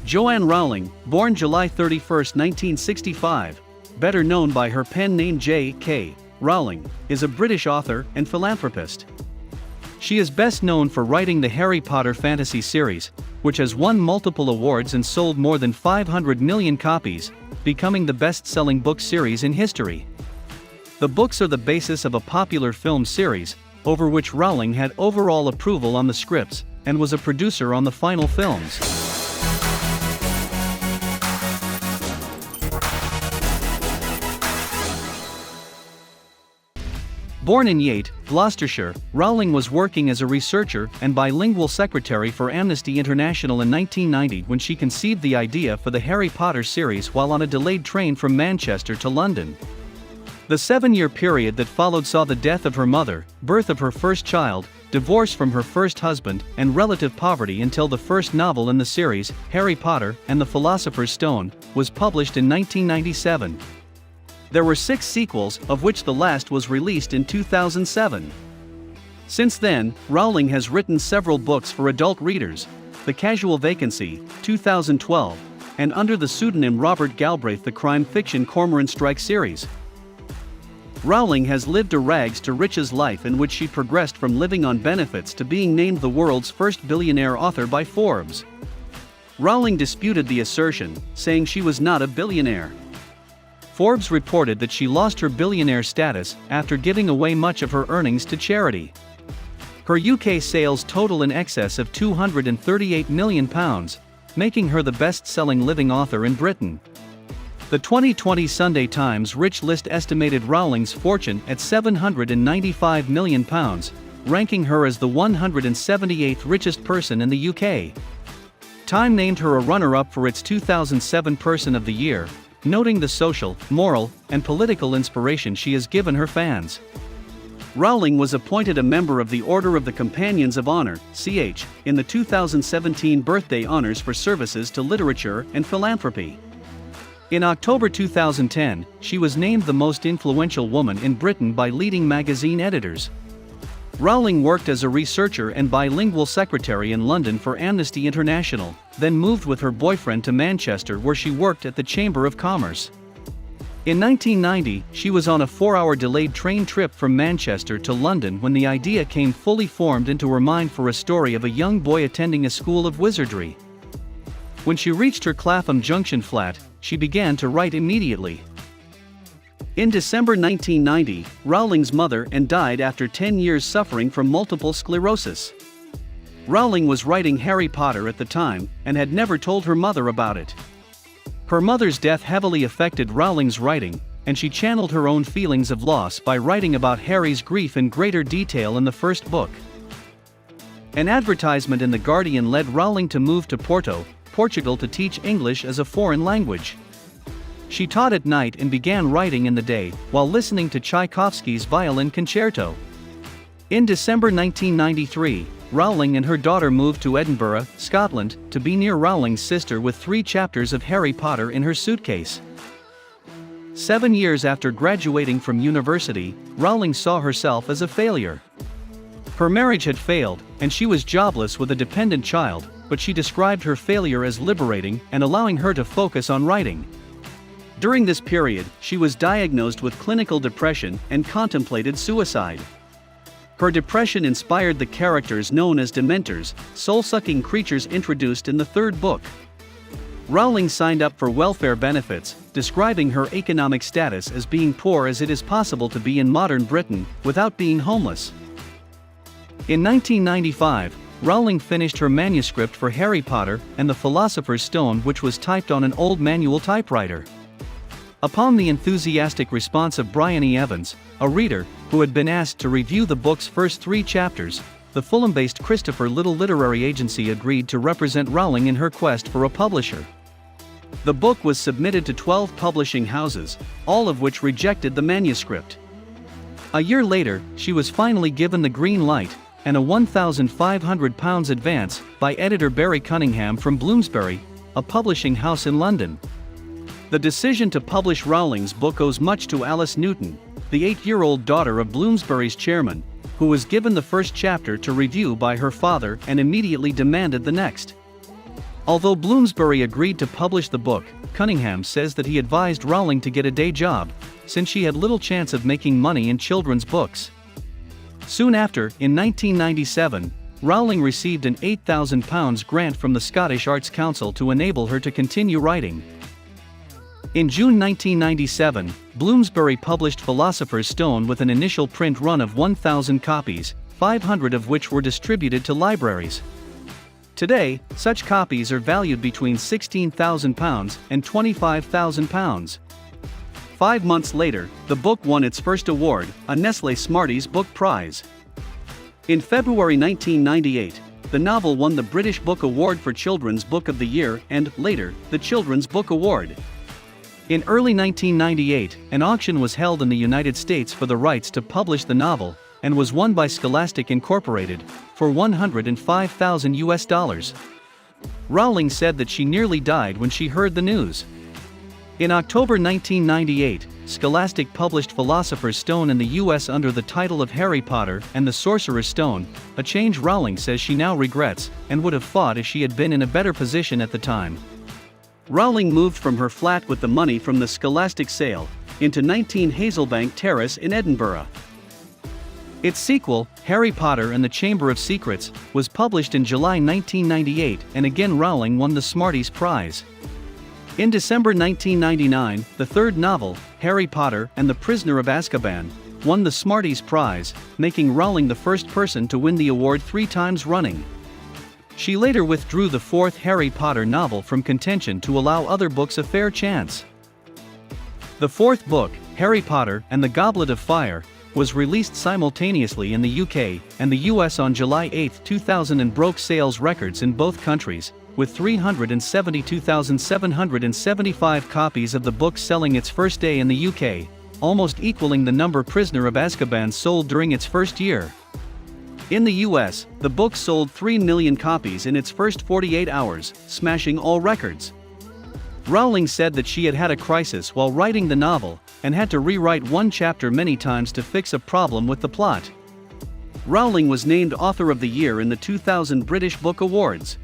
Joanne Rowling, born July 31, 1965, better known by her pen name J.K. Rowling, is a British author and philanthropist. She is best known for writing the Harry Potter fantasy series, which has won multiple awards and sold more than 500 million copies, becoming the best-selling book series in history. The books are the basis of a popular film series, over which Rowling had overall approval on the scripts, and was a producer on the final films. Born in Yate, Gloucestershire, Rowling was working as a researcher and bilingual secretary for Amnesty International in 1990 when she conceived the idea for the Harry Potter series while on a delayed train from Manchester to London. The 7-year period that followed saw the death of her mother, birth of her first child, divorce from her first husband, and relative poverty until the first novel in the series, Harry Potter and the Philosopher's Stone, was published in 1997. There were 6 sequels, of which the last was released in 2007. Since then, Rowling has written several books for adult readers: The Casual Vacancy, 2012, and under the pseudonym Robert Galbraith the crime fiction Cormoran Strike series. Rowling has lived a rags-to-riches life in which she progressed from living on benefits to being named the world's first billionaire author by Forbes. Rowling disputed the assertion, saying she was not a billionaire. Forbes reported that she lost her billionaire status after giving away much of her earnings to charity. Her UK sales total in excess of £238 million, making her the best-selling living author in Britain. The 2020 Sunday Times Rich List estimated Rowling's fortune at £795 million, ranking her as the 178th richest person in the UK. Time named her a runner-up for its 2007 Person of the Year, noting the social, moral, and political inspiration she has given her fans. Rowling was appointed a member of the Order of the Companions of Honor, (CH), in the 2017 Birthday Honors for services to literature and philanthropy. In October 2010, she was named the most influential woman in Britain by leading magazine editors. Rowling worked as a researcher and bilingual secretary in London for Amnesty International, then moved with her boyfriend to Manchester where she worked at the Chamber of Commerce. In 1990, she was on a 4-hour delayed train trip from Manchester to London when the idea came fully formed into her mind for a story of a young boy attending a school of wizardry. When she reached her Clapham Junction flat, she began to write immediately. In December 1990, Rowling's mother died after 10 years suffering from multiple sclerosis. Rowling was writing Harry Potter at the time and had never told her mother about it. Her mother's death heavily affected Rowling's writing, and she channeled her own feelings of loss by writing about Harry's grief in greater detail in the first book. An advertisement in The Guardian led Rowling to move to Porto, Portugal to teach English as a foreign language. She taught at night and began writing in the day, while listening to Tchaikovsky's Violin Concerto. In December 1993, Rowling and her daughter moved to Edinburgh, Scotland, to be near Rowling's sister with 3 chapters of Harry Potter in her suitcase. 7 years after graduating from university, Rowling saw herself as a failure. Her marriage had failed, and she was jobless with a dependent child, but she described her failure as liberating and allowing her to focus on writing. During this period, she was diagnosed with clinical depression and contemplated suicide. Her depression inspired the characters known as Dementors, soul-sucking creatures introduced in the 3rd book. Rowling signed up for welfare benefits, describing her economic status as being poor as it is possible to be in modern Britain, without being homeless. In 1995, Rowling finished her manuscript for Harry Potter and the Philosopher's Stone, which was typed on an old manual typewriter. Upon the enthusiastic response of Brian E. Evans, a reader, who had been asked to review the book's first 3 chapters, the Fulham-based Christopher Little Literary Agency agreed to represent Rowling in her quest for a publisher. The book was submitted to 12 publishing houses, all of which rejected the manuscript. A year later, she was finally given the green light, and a £1,500 advance by editor Barry Cunningham from Bloomsbury, a publishing house in London. The decision to publish Rowling's book owes much to Alice Newton, the 8-year-old daughter of Bloomsbury's chairman, who was given the first chapter to review by her father and immediately demanded the next. Although Bloomsbury agreed to publish the book, Cunningham says that he advised Rowling to get a day job, since she had little chance of making money in children's books. Soon after, in 1997, Rowling received an £8,000 grant from the Scottish Arts Council to enable her to continue writing. In June 1997, Bloomsbury published Philosopher's Stone with an initial print run of 1,000 copies, 500 of which were distributed to libraries. Today, such copies are valued between £16,000 and £25,000. 5 months later, the book won its first award, a Nestlé Smarties Book Prize. In February 1998, the novel won the British Book Award for Children's Book of the Year and, later, the Children's Book Award. In early 1998, an auction was held in the United States for the rights to publish the novel, and was won by Scholastic Incorporated, for $105,000. Rowling said that she nearly died when she heard the news. In October 1998, Scholastic published Philosopher's Stone in the US under the title of Harry Potter and the Sorcerer's Stone, a change Rowling says she now regrets, and would have fought if she had been in a better position at the time. Rowling moved from her flat with the money from the Scholastic sale, into 19 Hazelbank Terrace in Edinburgh. Its sequel, Harry Potter and the Chamber of Secrets, was published in July 1998, and again Rowling won the Smarties Prize. In December 1999, the third novel, Harry Potter and the Prisoner of Azkaban, won the Smarties Prize, making Rowling the first person to win the award 3 times running. She later withdrew the fourth Harry Potter novel from contention to allow other books a fair chance. The fourth book, Harry Potter and the Goblet of Fire, was released simultaneously in the UK and the US on July 8, 2000 and broke sales records in both countries, with 372,775 copies of the book selling its first day in the UK, almost equaling the number Prisoner of Azkaban sold during its first year. In the US, the book sold 3 million copies in its first 48 hours, smashing all records. Rowling said that she had had a crisis while writing the novel, and had to rewrite one chapter many times to fix a problem with the plot. Rowling was named Author of the Year in the 2000 British Book Awards.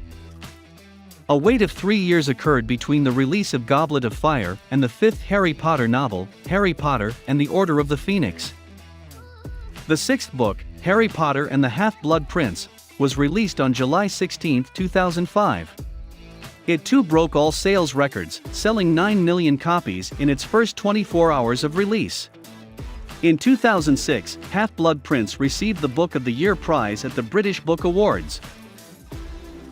A wait of 3 years occurred between the release of Goblet of Fire and the fifth Harry Potter novel, Harry Potter and the Order of the Phoenix. The sixth book, Harry Potter and the Half-Blood Prince, was released on July 16, 2005. It too broke all sales records, selling 9 million copies in its first 24 hours of release. In 2006, Half-Blood Prince received the Book of the Year prize at the British Book Awards.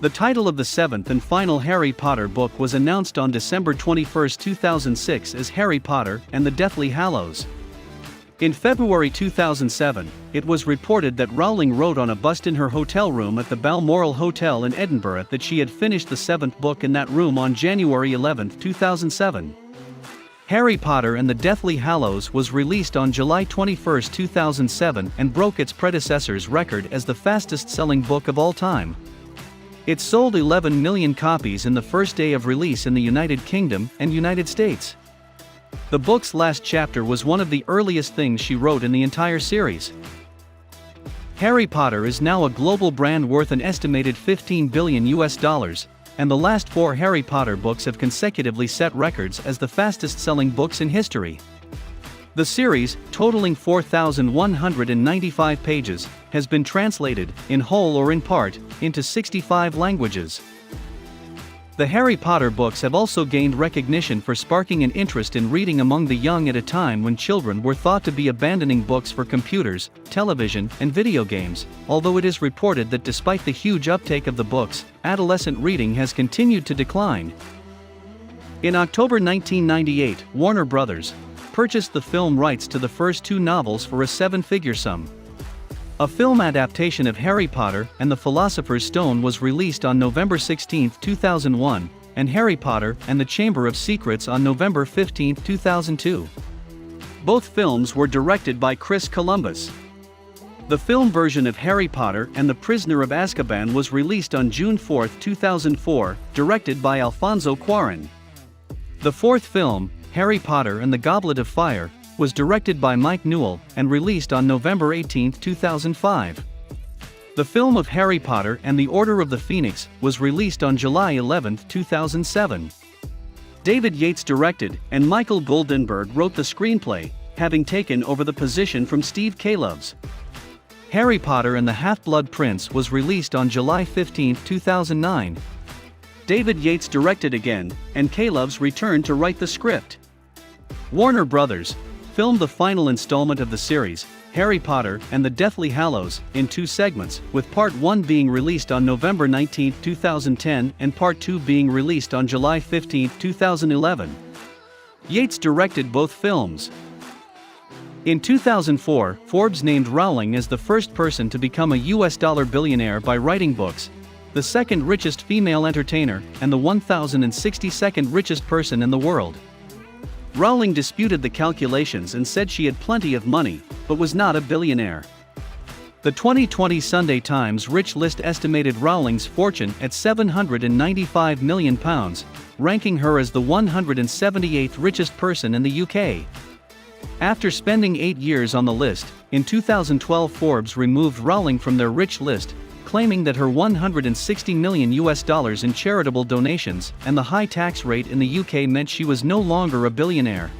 The title of the seventh and final Harry Potter book was announced on December 21, 2006 as Harry Potter and the Deathly Hallows. In February 2007, it was reported that Rowling wrote on a bust in her hotel room at the Balmoral Hotel in Edinburgh that she had finished the seventh book in that room on January 11, 2007. Harry Potter and the Deathly Hallows was released on July 21, 2007 and broke its predecessor's record as the fastest-selling book of all time. It sold 11 million copies in the first day of release in the United Kingdom and United States. The book's last chapter was one of the earliest things she wrote in the entire series. Harry Potter is now a global brand worth an estimated $15 billion, and the last 4 Harry Potter books have consecutively set records as the fastest-selling books in history. The series, totaling 4,195 pages, has been translated, in whole or in part, into 65 languages. The Harry Potter books have also gained recognition for sparking an interest in reading among the young at a time when children were thought to be abandoning books for computers, television, and video games, although it is reported that despite the huge uptake of the books, adolescent reading has continued to decline. In October 1998, Warner Bros. Purchased the film rights to the first 2 novels for a 7-figure sum. A film adaptation of Harry Potter and the Philosopher's Stone was released on November 16, 2001, and Harry Potter and the Chamber of Secrets on November 15, 2002. Both films were directed by Chris Columbus. The film version of Harry Potter and the Prisoner of Azkaban was released on June 4, 2004, directed by Alfonso Cuarón. The fourth film, Harry Potter and the Goblet of Fire, was directed by Mike Newell and released on November 18, 2005. The film of Harry Potter and the Order of the Phoenix was released on July 11, 2007. David Yates directed, and Michael Goldenberg wrote the screenplay, having taken over the position from Steve Kloves. Harry Potter and the Half-Blood Prince was released on July 15, 2009. David Yates directed again, and Kloves returned to write the script. Warner Brothers filmed the final installment of the series, Harry Potter and the Deathly Hallows, in 2 segments, with Part 1 being released on November 19, 2010 and Part 2 being released on July 15, 2011. Yates directed both films. In 2004, Forbes named Rowling as the first person to become a US dollar billionaire by writing books, the second richest female entertainer, and the 1,062nd richest person in the world. Rowling disputed the calculations and said she had plenty of money, but was not a billionaire. The 2020 Sunday Times Rich List estimated Rowling's fortune at £795 million, ranking her as the 178th richest person in the UK. After spending 8 years on the list, in 2012 Forbes removed Rowling from their rich list, claiming that her $160 million in charitable donations and the high tax rate in the UK meant she was no longer a billionaire.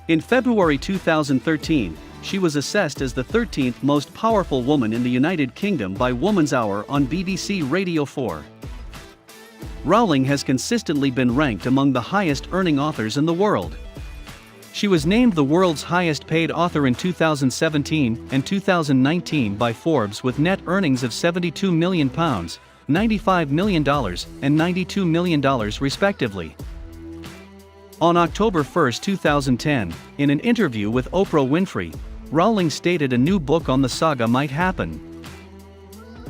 In February 2013, she was assessed as the 13th most powerful woman in the United Kingdom by Woman's Hour on BBC Radio 4. Rowling has consistently been ranked among the highest-earning authors in the world. She was named the world's highest-paid author in 2017 and 2019 by Forbes with net earnings of £72 million, $95 million, and $92 million respectively. On October 1, 2010, in an interview with Oprah Winfrey, Rowling stated a new book on the saga might happen.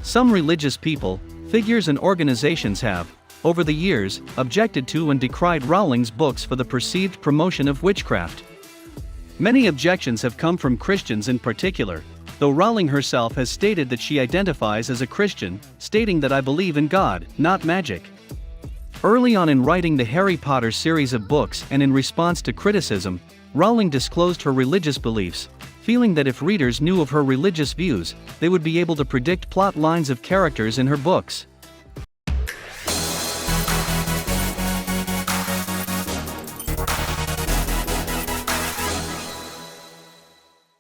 Some religious people, figures and organizations have, over the years, objected to and decried Rowling's books for the perceived promotion of witchcraft. Many objections have come from Christians in particular, though Rowling herself has stated that she identifies as a Christian, stating that "I believe in God, not magic." Early on in writing the Harry Potter series of books and in response to criticism, Rowling disclosed her religious beliefs, feeling that if readers knew of her religious views, they would be able to predict plot lines of characters in her books.